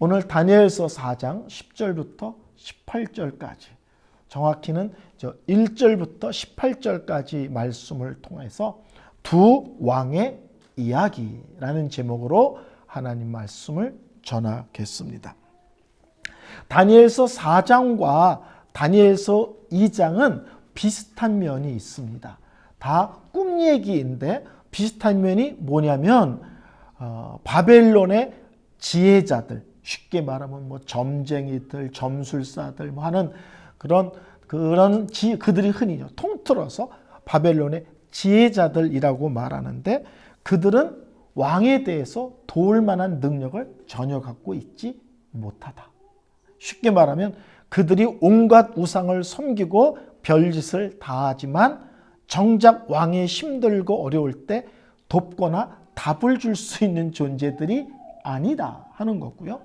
오늘 다니엘서 4장 10절부터 18절까지, 정확히는 1절부터 18절까지 말씀을 통해서 두 왕의 이야기라는 제목으로 하나님 말씀을 전하겠습니다. 다니엘서 4장과 다니엘서 2장은 비슷한 면이 있습니다. 다 꿈 얘기인데 비슷한 면이 뭐냐면 바벨론의 지혜자들, 쉽게 말하면 뭐 점쟁이들, 점술사들 뭐 하는 그들이 흔히 통틀어서 바벨론의 지혜자들이라고 말하는데, 그들은 왕에 대해서 도울 만한 능력을 전혀 갖고 있지 못하다. 쉽게 말하면 그들이 온갖 우상을 섬기고 별짓을 다 하지만 정작 왕이 힘들고 어려울 때 돕거나 답을 줄 수 있는 존재들이 아니다 하는 거고요.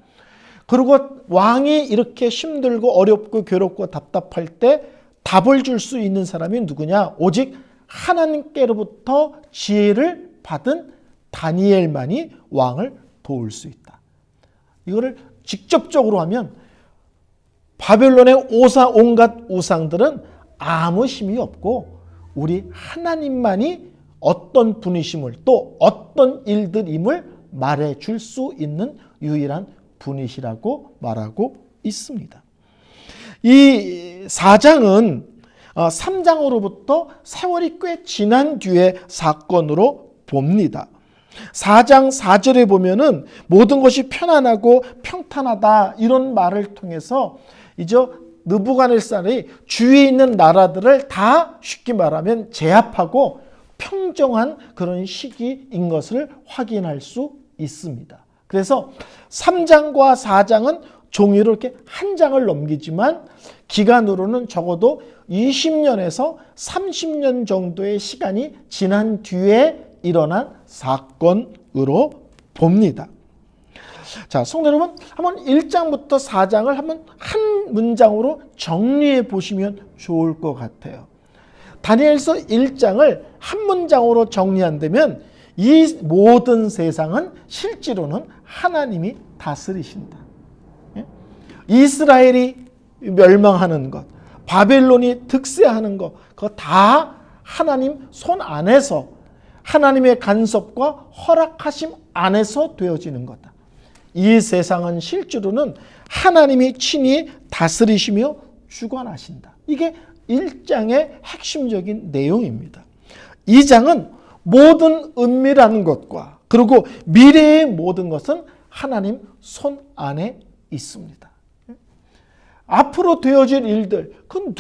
그리고 왕이 이렇게 힘들고 어렵고 괴롭고 답답할 때 답을 줄 수 있는 사람이 누구냐? 오직 하나님께로부터 지혜를 받은 다니엘만이 왕을 도울 수 있다. 이거를 직접적으로 하면 바벨론의 온갖 우상들은 아무 힘이 없고 우리 하나님만이 어떤 분이심을, 또 어떤 일들임을 말해줄 수 있는 유일한 분이시라고 말하고 있습니다. 이 4장은 3장으로부터 세월이 꽤 지난 뒤의 사건으로 봅니다. 4장 4절에 보면은 모든 것이 편안하고 평탄하다 이런 말을 통해서 이제 느부갓네살이 주위에 있는 나라들을 다 쉽게 말하면 제압하고 평정한 그런 시기인 것을 확인할 수 있습니다. 그래서 3장과 4장은 종이로 이렇게 한 장을 넘기지만 기간으로는 적어도 20년에서 30년 정도의 시간이 지난 뒤에 일어난 사건으로 봅니다. 자, 성도 여러분, 한번 1장부터 4장을 한번 한 문장으로 정리해 보시면 좋을 것 같아요. 다니엘서 1장을 한 문장으로 정리한다면 이 모든 세상은 실제로는 하나님이 다스리신다. 이스라엘이 멸망하는 것, 바벨론이 득세하는 것, 그거 다 하나님 손 안에서, 하나님의 간섭과 허락하심 안에서 되어지는 거다. 이 세상은 실제로는 하나님이 친히 다스리시며 주관하신다. 이게 1장의 핵심적인 내용입니다. 2장은 모든 은밀한 것과 그리고 미래의 모든 것은 하나님 손 안에 있습니다. 앞으로 되어질 일들, 그건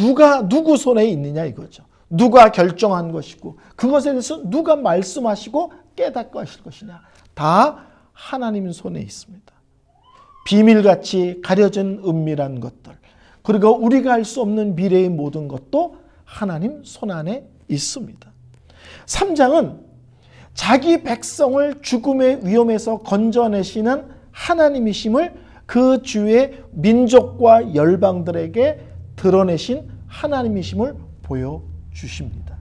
누구 손에 있느냐 이거죠. 누가 결정한 것이고 그것에 대해서 누가 말씀하시고 깨닫고 하실 것이냐. 다 하나님 손에 있습니다. 비밀같이 가려진 은밀한 것들, 그리고 우리가 알 수 없는 미래의 모든 것도 하나님 손 안에 있습니다. 3장은 자기 백성을 죽음의 위험에서 건져내시는 하나님이심을 그 주의 민족과 열방들에게 드러내신 하나님이심을 보여주십니다.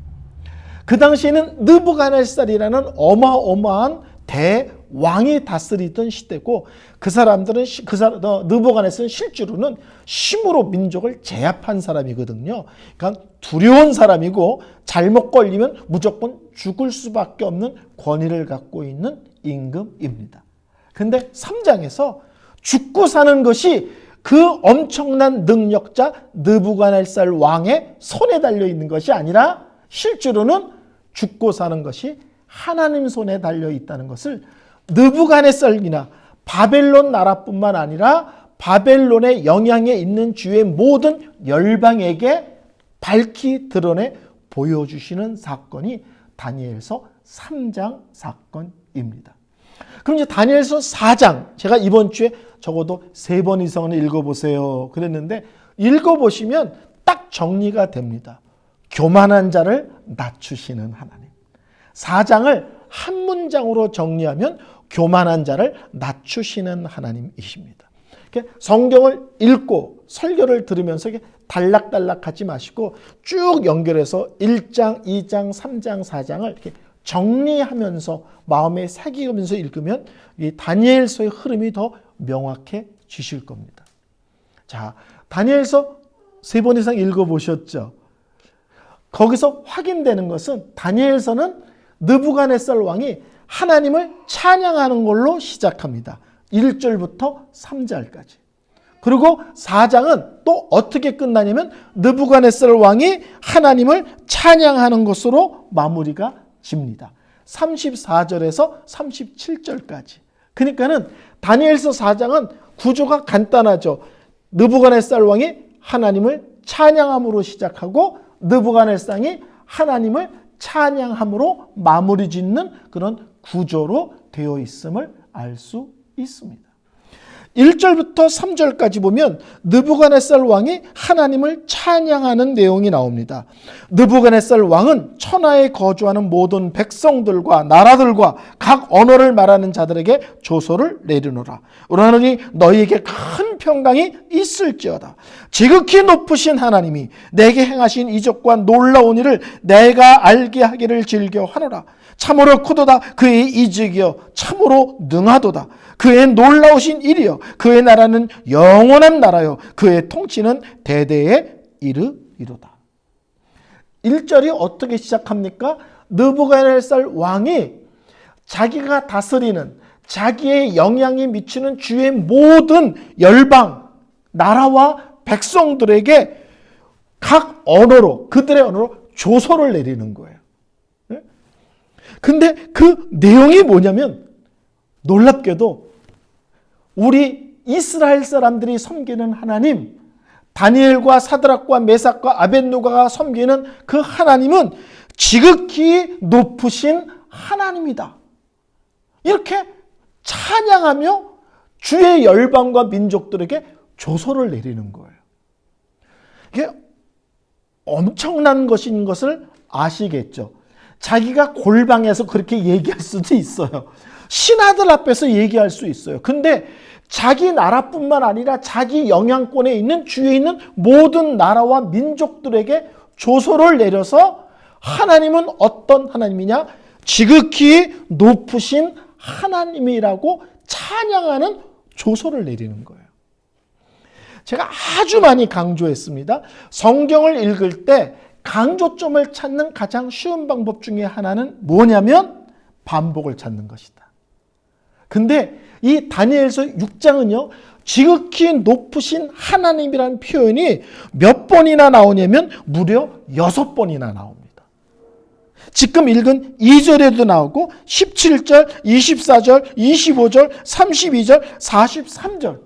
그 당시에는 느부갓네살이라는 어마어마한 대왕이 다스리던 시대고, 느부갓네살은 실제로는 힘으로 민족을 제압한 사람이거든요. 그러니까 두려운 사람이고 잘못 걸리면 무조건 죽을 수밖에 없는 권위를 갖고 있는 임금입니다. 그런데 3장에서 죽고 사는 것이 그 엄청난 능력자 느부갓네살 왕의 손에 달려 있는 것이 아니라 실제로는 죽고 사는 것이 하나님 손에 달려 있다는 것을 느부갓네살이나 바벨론 나라뿐만 아니라 바벨론의 영향에 있는 주의 모든 열방에게 밝히 드러내 보여주시는 사건이 다니엘서 3장 사건입니다. 그럼 이제 다니엘서 4장, 제가 이번 주에 적어도 3번 이상은 읽어보세요 그랬는데 읽어보시면 딱 정리가 됩니다. 교만한 자를 낮추시는 하나님. 4장을 한 문장으로 정리하면 교만한 자를 낮추시는 하나님이십니다. 성경을 읽고 설교를 들으면서 단락단락 하지 마시고 쭉 연결해서 1장, 2장, 3장, 4장을 이렇게 정리하면서 마음에 새기면서 읽으면 이 다니엘서의 흐름이 더 명확해집니다. 주실 겁니다. 자, 다니엘서 3번 이상 읽어보셨죠? 거기서 확인되는 것은 다니엘서는 느부갓네살 왕이 하나님을 찬양하는 걸로 시작합니다. 1절부터 3절까지. 그리고 4장은 또 어떻게 끝나냐면 느부갓네살 왕이 하나님을 찬양하는 것으로 마무리가 집니다. 34절에서 37절까지. 그러니까는 다니엘서 4장은 구조가 간단하죠. 느부갓네살 왕이 하나님을 찬양함으로 시작하고 느부갓네살이 하나님을 찬양함으로 마무리 짓는 그런 구조로 되어 있음을 알 수 있습니다. 1절부터 3절까지 보면 느부갓네살 왕이 하나님을 찬양하는 내용이 나옵니다. 느부갓네살 왕은 천하에 거주하는 모든 백성들과 나라들과 각 언어를 말하는 자들에게 조소를 내리노라. 그러하니 너희에게 큰 평강이 있을지어다. 지극히 높으신 하나님이 내게 행하신 이적과 놀라운 일을 내가 알게 하기를 즐겨하노라. 참으로 크도다 그의 이적이여 참으로 능하도다. 그의 놀라우신 일이여 그의 나라는 영원한 나라여 그의 통치는 대대에 이르리로다. 1절이 어떻게 시작합니까? 느부갓네살 왕이 자기가 다스리는 자기의 영향이 미치는 주의 모든 열방, 나라와 백성들에게 각 언어로 그들의 언어로 조서를 내리는 거예요. 근데 그 내용이 뭐냐면 놀랍게도 우리 이스라엘 사람들이 섬기는 하나님, 다니엘과 사드락과 메삭과 아벳느고가 섬기는 그 하나님은 지극히 높으신 하나님이다. 이렇게 찬양하며 주의 열방과 민족들에게 조소를 내리는 거예요. 이게 엄청난 것인 것을 아시겠죠? 자기가 골방에서 그렇게 얘기할 수도 있어요. 신하들 앞에서 얘기할 수 있어요. 근데 자기 나라뿐만 아니라 자기 영향권에 있는 주위에 있는 모든 나라와 민족들에게 조소를 내려서 하나님은 어떤 하나님이냐? 지극히 높으신 하나님이라고 찬양하는 조소를 내리는 거예요. 제가 아주 많이 강조했습니다. 성경을 읽을 때 강조점을 찾는 가장 쉬운 방법 중에 하나는 뭐냐면 반복을 찾는 것이다. 근데 이 다니엘서 6장은요. 지극히 높으신 하나님이라는 표현이 몇 번이나 나오냐면 무려 6번이나 나옵니다. 지금 읽은 2절에도 나오고 17절, 24절, 25절, 32절, 43절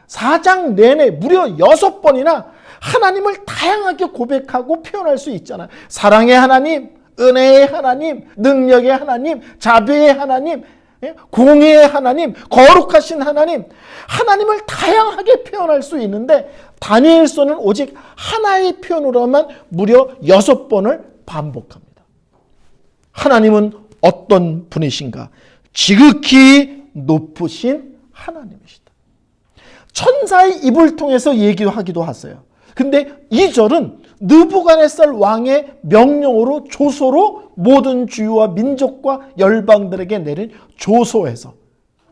4장 내내 무려 6번이나 하나님을 다양하게 고백하고 표현할 수 있잖아요. 사랑의 하나님, 은혜의 하나님, 능력의 하나님, 자비의 하나님, 공의의 하나님, 거룩하신 하나님, 하나님을 다양하게 표현할 수 있는데 다니엘서는 오직 하나의 표현으로만 무려 6번을 반복합니다. 하나님은 어떤 분이신가? 지극히 높으신 하나님이시다. 천사의 입을 통해서 얘기하기도 하세요. 근데 2절은 느부갓네살 왕의 명령으로 조소로 모든 주유와 민족과 열방들에게 내린 조소에서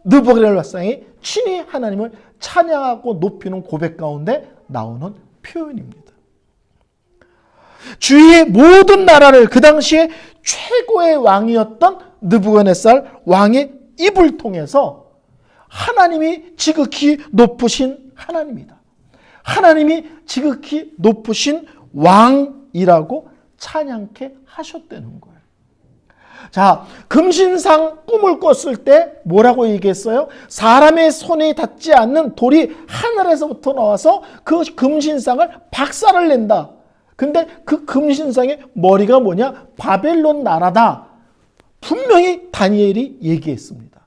느부갓네살 왕이 친히 하나님을 찬양하고 높이는 고백 가운데 나오는 표현입니다. 주위의 모든 나라를 그 당시에 최고의 왕이었던 느부갓네살 왕의 입을 통해서 하나님이 지극히 높으신 하나님이다. 하나님이 지극히 높으신 왕이라고 찬양케 하셨다는 거예요. 자, 금신상 꿈을 꿨을 때 뭐라고 얘기했어요? 사람의 손에 닿지 않는 돌이 하늘에서부터 나와서 그 금신상을 박살을 낸다. 근데 그 금신상의 머리가 뭐냐? 바벨론 나라다. 분명히 다니엘이 얘기했습니다.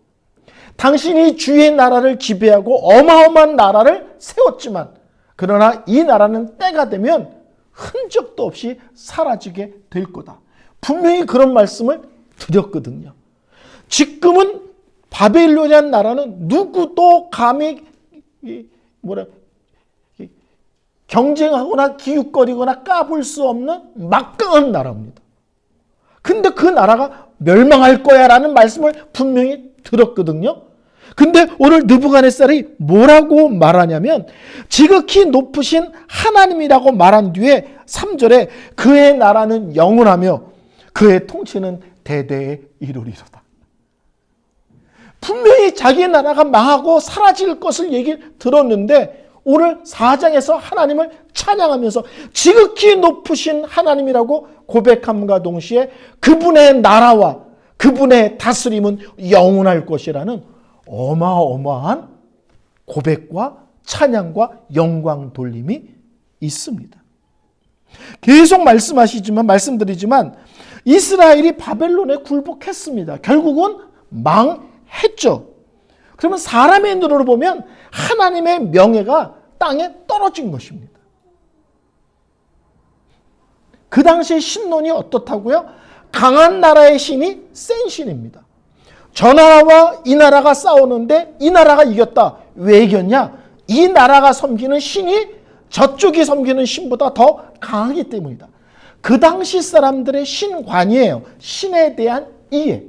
당신이 주의 나라를 지배하고 어마어마한 나라를 세웠지만 그러나 이 나라는 때가 되면 흔적도 없이 사라지게 될 거다. 분명히 그런 말씀을 드렸거든요. 지금은 바벨론이라는 나라는 누구도 감히 경쟁하거나 기웃거리거나 까불 수 없는 막강한 나라입니다. 근데 그 나라가 멸망할 거야 라는 말씀을 분명히 들었거든요. 근데 오늘 느부갓네살이 뭐라고 말하냐면 지극히 높으신 하나님이라고 말한 뒤에 3절에 그의 나라는 영원하며 그의 통치는 대대에 이루리로다. 분명히 자기의 나라가 망하고 사라질 것을 얘기 들었는데 오늘 4장에서 하나님을 찬양하면서 지극히 높으신 하나님이라고 고백함과 동시에 그분의 나라와 그분의 다스림은 영원할 것이라는 어마어마한 고백과 찬양과 영광 돌림이 있습니다. 계속 말씀드리지만 이스라엘이 바벨론에 굴복했습니다. 결국은 망했죠. 그러면 사람의 눈으로 보면 하나님의 명예가 땅에 떨어진 것입니다. 그 당시의 신론이 어떻다고요? 강한 나라의 신이 센 신입니다. 저 나라와 이 나라가 싸우는데 이 나라가 이겼다. 왜 이겼냐? 이 나라가 섬기는 신이 저쪽이 섬기는 신보다 더 강하기 때문이다. 그 당시 사람들의 신관이에요. 신에 대한 이해.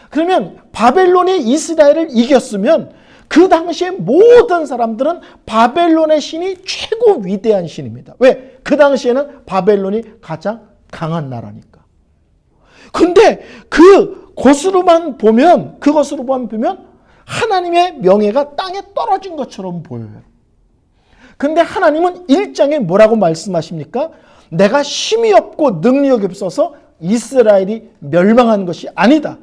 그러면 바벨론이 이스라엘을 이겼으면 그 당시에 모든 사람들은 바벨론의 신이 최고 위대한 신입니다. 왜? 그 당시에는 바벨론이 가장 강한 나라니까. 근데 그것으로만 보면 하나님의 명예가 땅에 떨어진 것처럼 보여요. 근데 하나님은 1장에 뭐라고 말씀하십니까? 내가 힘이 없고 능력이 없어서 이스라엘이 멸망한 것이 아니다.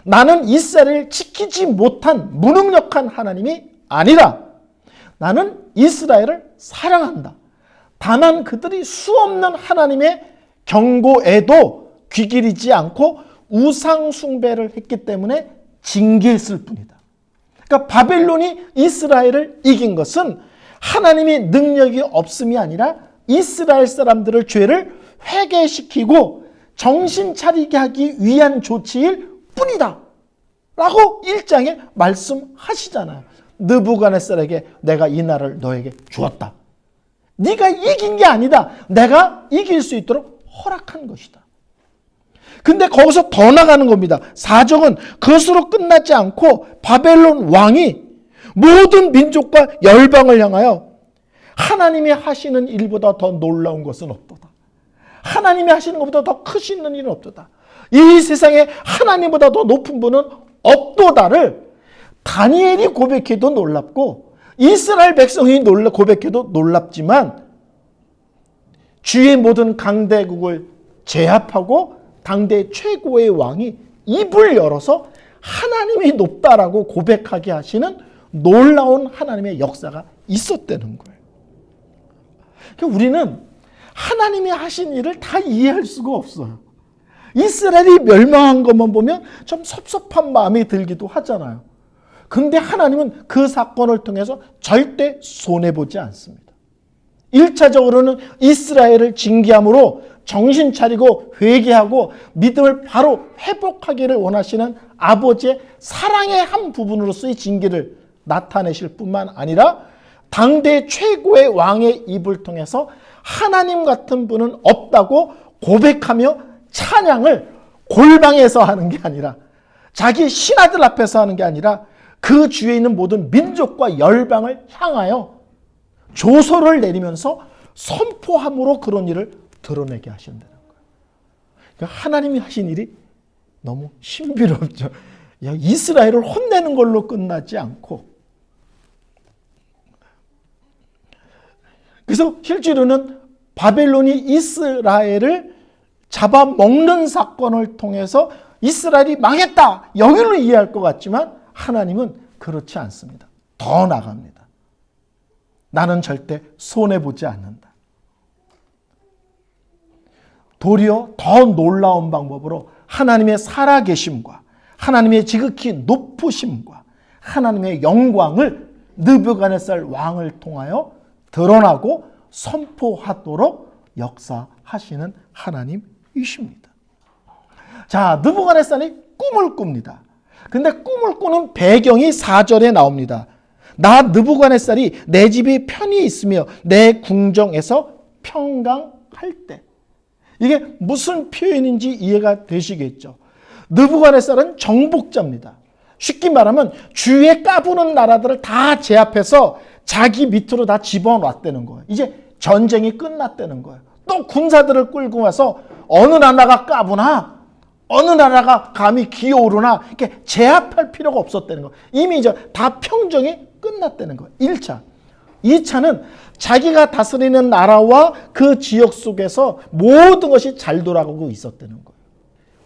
나는 이스라엘을 지키지 못한 무능력한 하나님이 아니라 나는 이스라엘을 사랑한다. 다만 그들이 수없는 하나님의 경고에도 귀 기리지 않고 우상 숭배를 했기 때문에 징계했을 뿐이다. 그러니까 바벨론이 이스라엘을 이긴 것은 하나님의 능력이 없음이 아니라 이스라엘 사람들의 죄를 회개시키고 정신 차리게 하기 위한 조치일 뿐이다 라고 1장에 말씀하시잖아요. 느부갓네살에게 내가 이 나라를 너에게 주었다. 네가 이긴 게 아니다. 내가 이길 수 있도록 허락한 것이다. 근데 거기서 더 나가는 겁니다. 4장은 그것으로 끝나지 않고 바벨론 왕이 모든 민족과 열방을 향하여 하나님이 하시는 일보다 더 놀라운 것은 없도다. 하나님이 하시는 것보다 더 크시는 일은 없도다. 이 세상에 하나님보다 더 높은 분은 없도다를 다니엘이 고백해도 놀랍고 이스라엘 백성이 고백해도 놀랍지만 주의 모든 강대국을 제압하고 당대 최고의 왕이 입을 열어서 하나님이 높다라고 고백하게 하시는 놀라운 하나님의 역사가 있었다는 거예요. 그러니까 우리는 하나님이 하신 일을 다 이해할 수가 없어요. 이스라엘이 멸망한 것만 보면 좀 섭섭한 마음이 들기도 하잖아요. 근데 하나님은 그 사건을 통해서 절대 손해보지 않습니다. 1차적으로는 이스라엘을 징계함으로 정신 차리고 회개하고 믿음을 바로 회복하기를 원하시는 아버지의 사랑의 한 부분으로서의 징계를 나타내실 뿐만 아니라 당대 최고의 왕의 입을 통해서 하나님 같은 분은 없다고 고백하며 찬양을 골방에서 하는 게 아니라 자기 신하들 앞에서 하는 게 아니라 그 주위에 있는 모든 민족과 열방을 향하여 조소를 내리면서 선포함으로 그런 일을 드러내게 하신다는 거예요. 그러니까 하나님이 하신 일이 너무 신비롭죠. 이스라엘을 혼내는 걸로 끝나지 않고 그래서 실제로는 바벨론이 이스라엘을 잡아먹는 사건을 통해서 이스라엘이 망했다. 여기로 이해할 것 같지만 하나님은 그렇지 않습니다. 더 나갑니다. 나는 절대 손해보지 않는다. 도리어 더 놀라운 방법으로 하나님의 살아계심과 하나님의 지극히 높으심과 하나님의 영광을 느부갓네살 왕을 통하여 드러나고 선포하도록 역사하시는 하나님이십니다. 자, 느부갓네살이 꿈을 꿉니다. 근데 꿈을 꾸는 배경이 4절에 나옵니다. 나 느부갓네살이 내 집이 편히 있으며 내 궁정에서 평강할 때. 이게 무슨 표현인지 이해가 되시겠죠? 느부갓네살은 정복자입니다. 쉽게 말하면 주위에 까부는 나라들을 다 제압해서 자기 밑으로 다 집어넣었다는 거예요. 이제 전쟁이 끝났다는 거예요. 또 군사들을 끌고 와서 어느 나라가 까부나 어느 나라가 감히 기어오르나 이렇게 제압할 필요가 없었다는 거예요. 이미 이제 다 평정이 끝났다는 거예요. 1차. 2차는 자기가 다스리는 나라와 그 지역 속에서 모든 것이 잘 돌아가고 있었다는 거예요.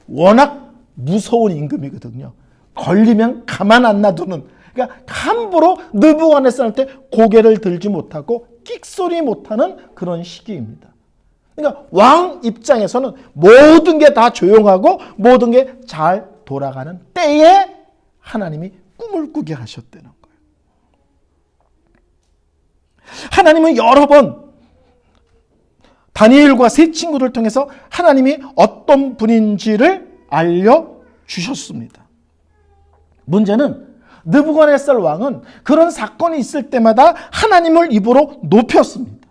워낙 무서운 임금이거든요. 걸리면 가만 안 놔두는, 그러니까 함부로 느부갓네살한테 고개를 들지 못하고 끽소리 못하는 그런 시기입니다. 그러니까 왕 입장에서는 모든 게 다 조용하고 모든 게 잘 돌아가는 때에 하나님이 꿈을 꾸게 하셨다는 거예요. 하나님은 여러 번 다니엘과 세 친구를 통해서 하나님이 어떤 분인지를 알려주셨습니다. 문제는 느부갓네살 왕은 그런 사건이 있을 때마다 하나님을 입으로 높였습니다.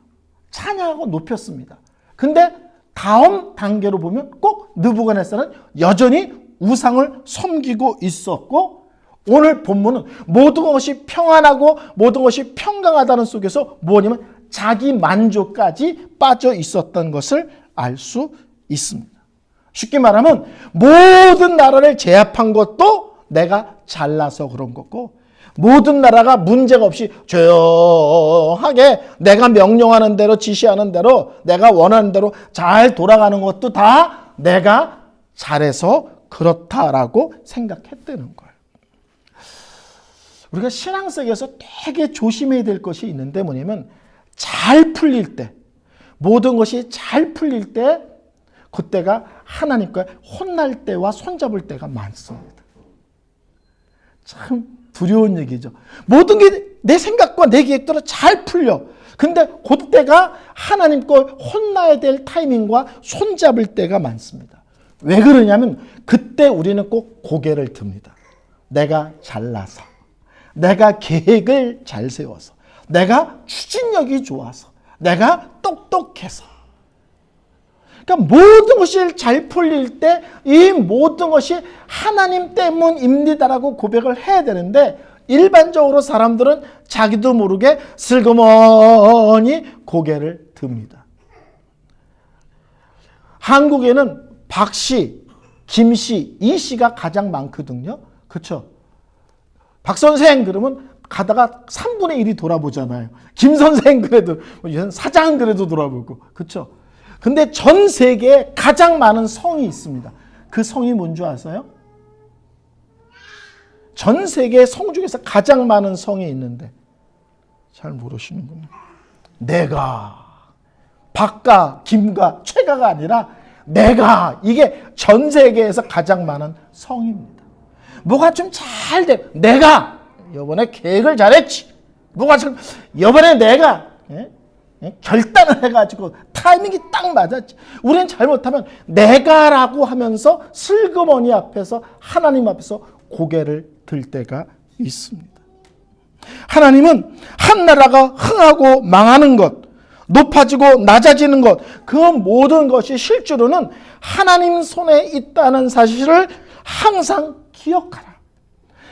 찬양하고 높였습니다. 근데 다음 단계로 보면 꼭 느부갓네살은 여전히 우상을 섬기고 있었고, 오늘 본문은 모든 것이 평안하고 모든 것이 평강하다는 속에서 뭐냐면 자기 만족까지 빠져 있었던 것을 알 수 있습니다. 쉽게 말하면 모든 나라를 제압한 것도 내가 잘나서 그런 거고, 모든 나라가 문제가 없이 조용하게 내가 명령하는 대로 지시하는 대로 내가 원하는 대로 잘 돌아가는 것도 다 내가 잘해서 그렇다라고 생각했다는 거예요. 우리가 신앙생활에서 되게 조심해야 될 것이 있는데 뭐냐면 잘 풀릴 때, 모든 것이 잘 풀릴 때 그때가 하나님과 혼날 때와 손잡을 때가 많습니다. 참 두려운 얘기죠. 모든 게 내 생각과 내 계획대로 잘 풀려. 근데 그때가 하나님과 혼나야 될 타이밍과 손잡을 때가 많습니다. 왜 그러냐면 그때 우리는 꼭 고개를 듭니다. 내가 잘나서, 내가 계획을 잘 세워서, 내가 추진력이 좋아서, 내가 똑똑해서. 그러니까 모든 것이 잘 풀릴 때 이 모든 것이 하나님 때문입니다라고 고백을 해야 되는데, 일반적으로 사람들은 자기도 모르게 슬그머니 고개를 듭니다. 한국에는 박씨, 김씨, 이씨가 가장 많거든요. 그렇죠? 박 선생 그러면 가다가 3분의 1이 돌아보잖아요. 김 선생 그래도, 사장 그래도 돌아보고. 그렇죠? 근데 전 세계에 가장 많은 성이 있습니다. 그 성이 뭔지 아세요? 전 세계 성 중에서 가장 많은 성이 있는데 잘 모르시는군요. 내가, 박가, 김가, 최가가 아니라 내가, 이게 전 세계에서 가장 많은 성입니다. 뭐가 좀 잘 돼. 내가 이번에 계획을 잘했지. 뭐가 좀 이번에 내가 결단을 해가지고 타이밍이 딱 맞았지. 우리는 잘못하면 내가라고 하면서 슬그머니 앞에서, 하나님 앞에서 고개를 들 때가 있습니다. 하나님은 한 나라가 흥하고 망하는 것, 높아지고 낮아지는 것, 그 모든 것이 실제로는 하나님 손에 있다는 사실을 항상 기억하라.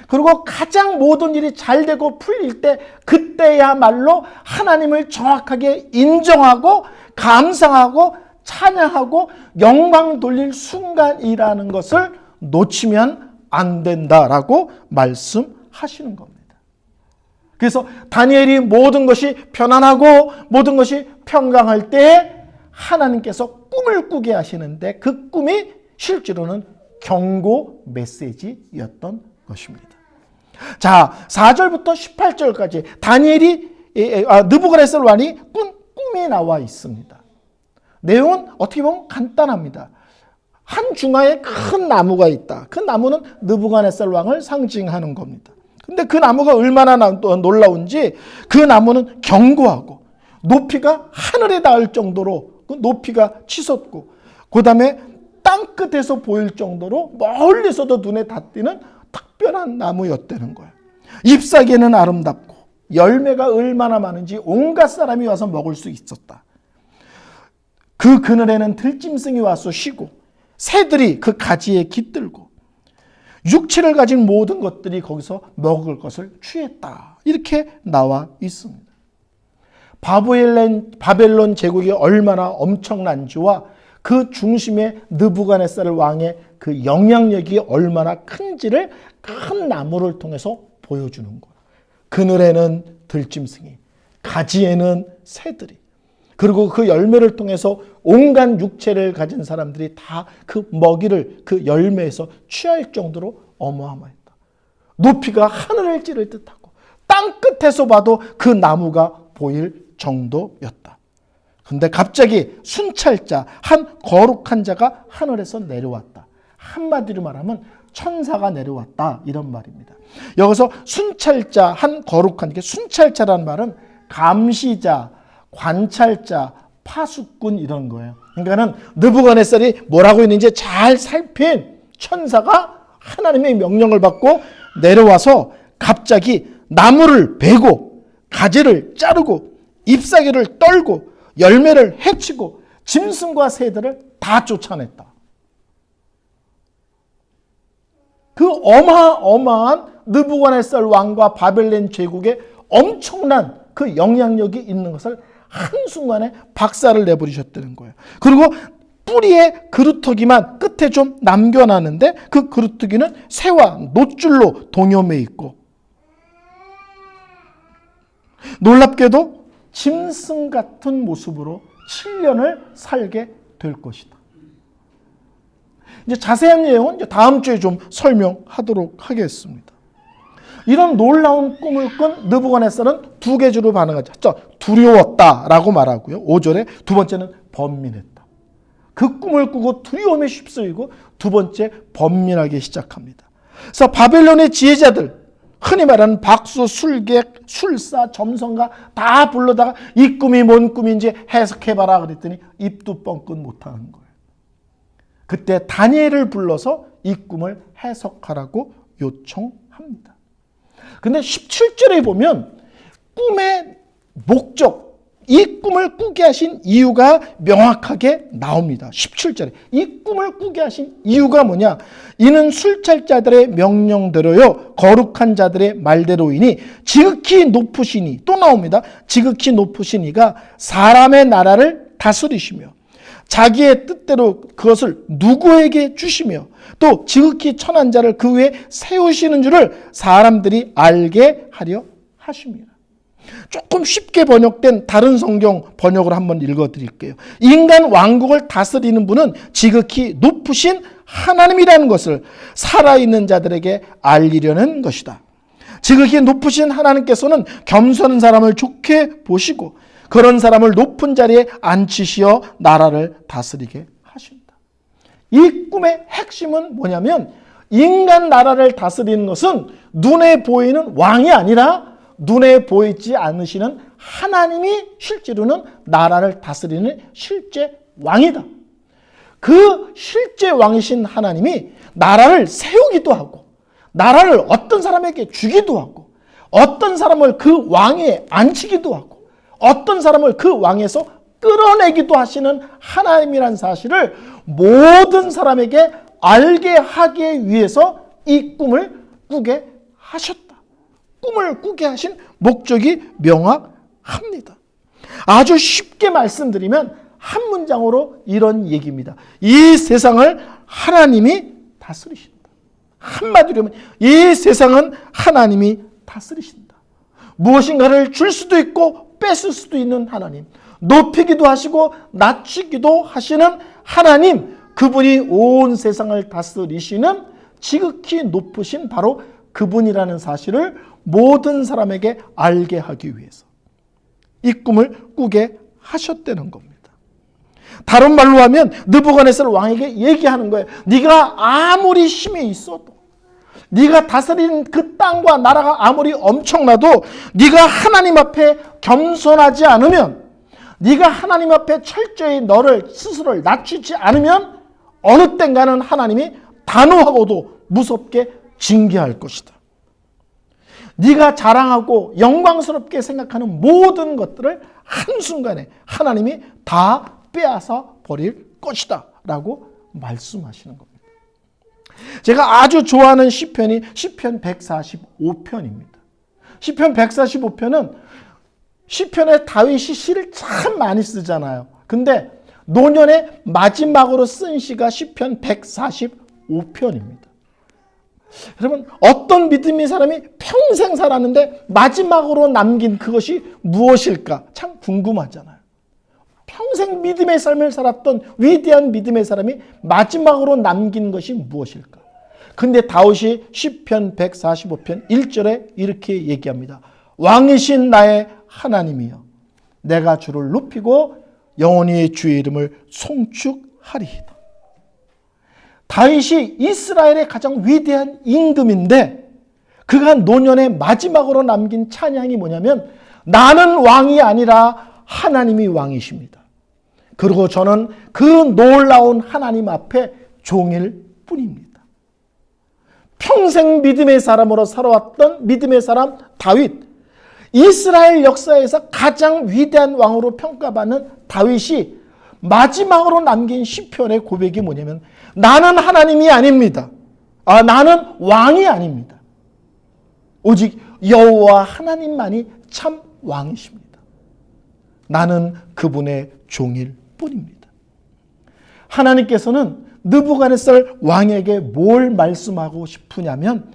그리고 가장 모든 일이 잘 되고 풀릴 때, 그때야말로 하나님을 정확하게 인정하고 감상하고 찬양하고 영광 돌릴 순간이라는 것을 놓치면 안 된다라고 말씀하시는 겁니다. 그래서 다니엘이 모든 것이 편안하고 모든 것이 평강할 때 하나님께서 꿈을 꾸게 하시는데, 그 꿈이 실제로는 경고 메시지였던 것입니다. 자, 4절부터 18절까지 다니엘이, 느부갓네살 왕이 꿈이 나와 있습니다. 내용은 어떻게 보면 간단합니다. 한 중앙에 큰 나무가 있다. 그 나무는 느부갓네살 왕을 상징하는 겁니다. 근데 그 나무가 얼마나 놀라운지, 그 나무는 견고하고 높이가 하늘에 닿을 정도로 그 높이가 치솟고, 그 다음에 땅끝에서 보일 정도로 멀리서도 눈에 닿는 특별한 나무였다는 거예요. 잎사귀는 아름답고 열매가 얼마나 많은지 온갖 사람이 와서 먹을 수 있었다. 그 그늘에는 들짐승이 와서 쉬고 새들이 그 가지에 깃들고 육체를 가진 모든 것들이 거기서 먹을 것을 취했다. 이렇게 나와 있습니다. 바벨론 제국이 얼마나 엄청난지와 그 중심에 느부갓네살 왕의 그 영향력이 얼마나 큰지를 큰 나무를 통해서 보여주는 거예요. 그늘에는 들짐승이, 가지에는 새들이, 그리고 그 열매를 통해서 온갖 육체를 가진 사람들이 다 그 먹이를 그 열매에서 취할 정도로 어마어마했다. 높이가 하늘을 찌를 듯하고 땅 끝에서 봐도 그 나무가 보일 정도였다. 근데 갑자기 순찰자, 한 거룩한 자가 하늘에서 내려왔다. 한마디로 말하면 천사가 내려왔다, 이런 말입니다. 여기서 순찰자, 한 거룩한, 순찰자라는 말은 감시자, 관찰자, 파수꾼 이런 거예요. 그러니까는 느부갓네살이 뭐라고 있는지 잘 살핀 천사가 하나님의 명령을 받고 내려와서 갑자기 나무를 베고 가지를 자르고 잎사귀를 떨고 열매를 해치고 짐승과 새들을 다 쫓아냈다. 그 어마어마한 느부갓네살 왕과 바벨론 제국의 엄청난 그 영향력이 있는 것을 한순간에 박살을 내버리셨다는 거예요. 그리고 뿌리에 그루터기만 끝에 좀 남겨놨는데 그 그루터기는 새와 노줄로 동여매 있고, 놀랍게도 짐승 같은 모습으로 7년을 살게 될 것이다. 이제 자세한 내용은 이제 다음 주에 좀 설명하도록 하겠습니다. 이런 놀라운 꿈을 꾼 느부갓네살은 두 계주로 반응하죠. 두려웠다라고 말하고요. 5절에 두 번째는 번민했다. 그 꿈을 꾸고 두려움에 휩쓸리고 두 번째 번민하기 시작합니다. 그래서 바벨론의 지혜자들, 흔히 말하는 박수, 술객, 술사, 점성가 다 불러다가 이 꿈이 뭔 꿈인지 해석해봐라 그랬더니 입도 뻥끗 못하는 거예요. 그때 다니엘을 불러서 이 꿈을 해석하라고 요청합니다. 근데 17절에 보면 꿈의 목적, 이 꿈을 꾸게 하신 이유가 명확하게 나옵니다. 17절에 이 꿈을 꾸게 하신 이유가 뭐냐? 이는 술찰자들의 명령대로요, 거룩한 자들의 말대로이니 지극히 높으시니, 또 나옵니다. 지극히 높으시니가 사람의 나라를 다스리시며 자기의 뜻대로 그것을 누구에게 주시며 또 지극히 천한 자를 그 위에 세우시는 줄을 사람들이 알게 하려 하십니다. 조금 쉽게 번역된 다른 성경 번역을 한번 읽어드릴게요. 인간 왕국을 다스리는 분은 지극히 높으신 하나님이라는 것을 살아있는 자들에게 알리려는 것이다. 지극히 높으신 하나님께서는 겸손한 사람을 좋게 보시고 그런 사람을 높은 자리에 앉히시어 나라를 다스리게 하신다. 이 꿈의 핵심은 뭐냐면 인간 나라를 다스리는 것은 눈에 보이는 왕이 아니라 눈에 보이지 않으시는 하나님이 실제로는 나라를 다스리는 실제 왕이다. 그 실제 왕이신 하나님이 나라를 세우기도 하고 나라를 어떤 사람에게 주기도 하고 어떤 사람을 그 왕에 앉히기도 하고 어떤 사람을 그 왕에서 끌어내기도 하시는 하나님이란 사실을 모든 사람에게 알게 하기 위해서 이 꿈을 꾸게 하셨다. 꿈을 꾸게 하신 목적이 명확합니다. 아주 쉽게 말씀드리면 한 문장으로 이런 얘기입니다. 이 세상을 하나님이 다스리신다. 한마디로 하면 이 세상은 하나님이 다스리신다. 무엇인가를 줄 수도 있고 뺏을 수도 있는 하나님, 높이기도 하시고 낮추기도 하시는 하나님, 그분이 온 세상을 다스리시는 지극히 높으신 바로 그분이라는 사실을 모든 사람에게 알게 하기 위해서 이 꿈을 꾸게 하셨다는 겁니다. 다른 말로 하면 느부갓네살 왕에게 얘기하는 거예요. 네가 아무리 힘이 있어도, 네가 다스리는 그 땅과 나라가 아무리 엄청나도 네가 하나님 앞에 겸손하지 않으면, 네가 하나님 앞에 철저히 너를 스스로를 낮추지 않으면 어느 땐가는 하나님이 단호하고도 무섭게 징계할 것이다. 네가 자랑하고 영광스럽게 생각하는 모든 것들을 한순간에 하나님이 다 빼앗아 버릴 것이다 라고 말씀하시는 겁니다. 제가 아주 좋아하는 시편이 시편 145편입니다. 시편 145편은 시편에 다윗이 시를 참 많이 쓰잖아요. 근데 노년의 마지막으로 쓴 시가 시편 145편입니다. 여러분, 어떤 믿음의 사람이 평생 살았는데 마지막으로 남긴 그것이 무엇일까? 참 궁금하잖아요. 평생 믿음의 삶을 살았던 위대한 믿음의 사람이 마지막으로 남긴 것이 무엇일까? 근데 다윗이 시편 145편 1절에 이렇게 얘기합니다. 왕이신 나의 하나님이여, 내가 주를 높이고 영원히 주의 이름을 송축하리이다. 다윗이 이스라엘의 가장 위대한 임금인데 그가 노년의 마지막으로 남긴 찬양이 뭐냐면 나는 왕이 아니라 하나님이 왕이십니다. 그리고 저는 그 놀라운 하나님 앞에 종일 뿐입니다. 평생 믿음의 사람으로 살아왔던 믿음의 사람 다윗, 이스라엘 역사에서 가장 위대한 왕으로 평가받는 다윗이 마지막으로 남긴 시편의 고백이 뭐냐면 나는 하나님이 아닙니다. 나는 왕이 아닙니다. 오직 여호와 하나님만이 참 왕이십니다. 나는 그분의 종일 뿐입니다. 하나님께서는 느부갓네살 왕에게 뭘 말씀하고 싶으냐면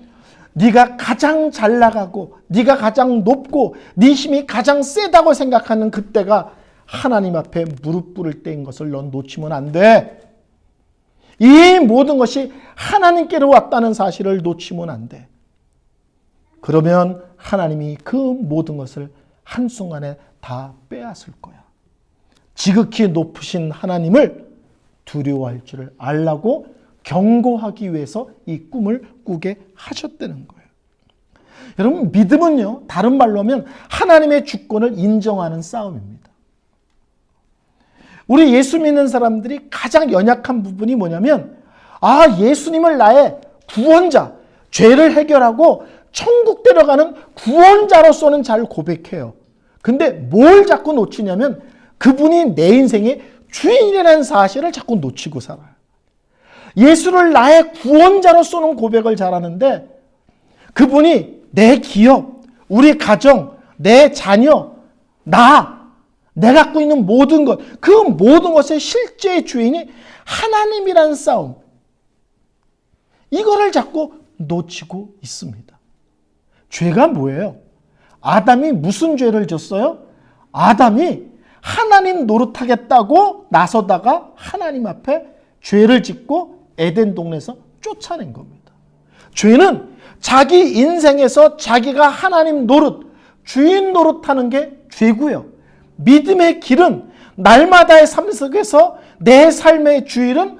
네가 가장 잘 나가고 네가 가장 높고 네 힘이 가장 세다고 생각하는 그때가 하나님 앞에 무릎 꿇을 때인 것을 넌 놓치면 안 돼. 이 모든 것이 하나님께로 왔다는 사실을 놓치면 안 돼. 그러면 하나님이 그 모든 것을 한순간에 다 빼앗을 거야. 지극히 높으신 하나님을 두려워할 줄을 알라고 경고하기 위해서 이 꿈을 꾸게 하셨다는 거예요. 여러분, 믿음은요, 다른 말로 하면 하나님의 주권을 인정하는 싸움입니다. 우리 예수 믿는 사람들이 가장 연약한 부분이 뭐냐면 예수님을 나의 구원자, 죄를 해결하고 천국 데려가는 구원자로서는 잘 고백해요. 근데 뭘 자꾸 놓치냐면 그분이 내 인생의 주인이라는 사실을 자꾸 놓치고 살아요. 예수를 나의 구원자로서는 고백을 잘하는데 그분이 내 기업, 우리 가정, 내 자녀, 내가 갖고 있는 모든 것, 그 모든 것의 실제의 주인이 하나님이라는 싸움. 이거를 자꾸 놓치고 있습니다. 죄가 뭐예요? 아담이 무슨 죄를 졌어요? 아담이 하나님 노릇하겠다고 나서다가 하나님 앞에 죄를 짓고 에덴 동네에서 쫓아낸 겁니다. 죄는 자기 인생에서 자기가 하나님 노릇, 주인 노릇하는 게 죄고요. 믿음의 길은 날마다의 삶 속에서 내 삶의 주인은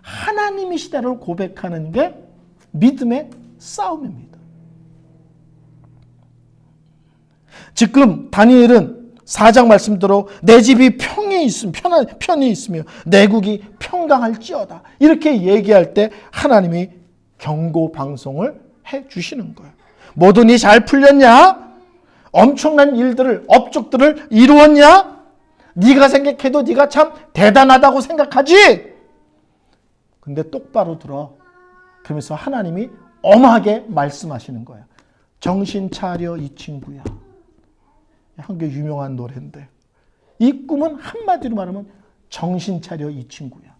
하나님이시다를 고백하는 게 믿음의 싸움입니다. 지금 다니엘은 4장 말씀대로 내 집이 편히 있으며 내국이 평강할지어다 이렇게 얘기할 때 하나님이 경고 방송을 해주시는 거예요. 뭐든지 잘 풀렸냐? 엄청난 일들을, 업적들을 이루었냐? 네가 생각해도 네가 참 대단하다고 생각하지? 근데 똑바로 들어. 그러면서 하나님이 엄하게 말씀하시는 거야. 정신 차려 이 친구야. 한게 유명한 노래인데 이 꿈은 한마디로 말하면 정신 차려 이 친구야.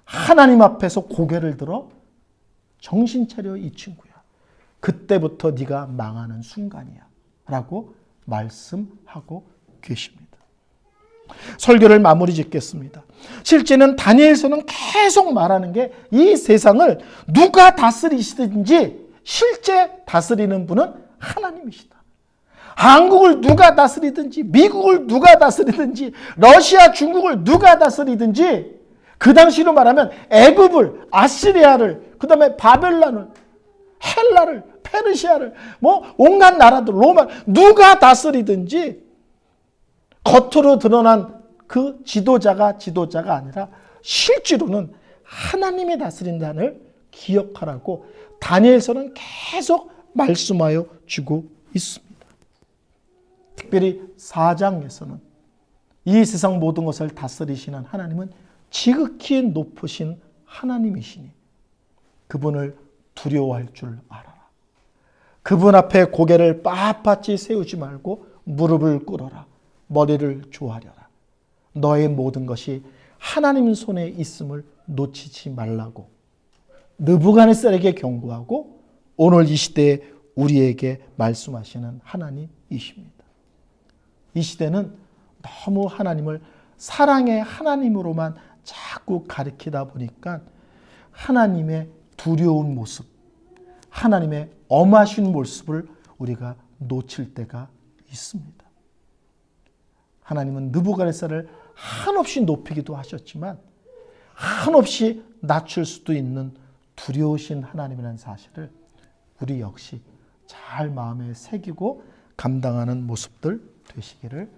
하나님 앞에서 고개를 들어 정신 차려 이 친구야. 그때부터 네가 망하는 순간이야. 라고 말씀하고 계십니다. 설교를 마무리 짓겠습니다. 실제는 다니엘서는 계속 말하는 게 이 세상을 누가 다스리시든지 실제 다스리는 분은 하나님이시다. 한국을 누가 다스리든지 미국을 누가 다스리든지 러시아, 중국을 누가 다스리든지 그 당시로 말하면 애굽을, 아시리아를, 그 다음에 바벨론을, 헬라를, 페르시아를, 온갖 나라들, 로마, 누가 다스리든지 겉으로 드러난 그 지도자가 아니라 실제로는 하나님이 다스린다는 기억하라고 다니엘서는 계속 말씀하여 주고 있습니다. 특별히 4장에서는 이 세상 모든 것을 다스리시는 하나님은 지극히 높으신 하나님이시니 그분을 두려워할 줄 알아라. 그분 앞에 고개를 빳빳이 세우지 말고 무릎을 꿇어라. 머리를 조아려라. 너의 모든 것이 하나님 손에 있음을 놓치지 말라고 느부갓네살에게 경고하고 오늘 이 시대에 우리에게 말씀하시는 하나님이십니다. 이 시대는 너무 하나님을 사랑의 하나님으로만 자꾸 가리키다 보니까 하나님의 두려운 모습, 하나님의 엄하신 모습을 우리가 놓칠 때가 있습니다. 하나님은 느부갓네살을 한없이 높이기도 하셨지만 한없이 낮출 수도 있는 두려우신 하나님이라는 사실을 우리 역시 잘 마음에 새기고 감당하는 모습들 되시기를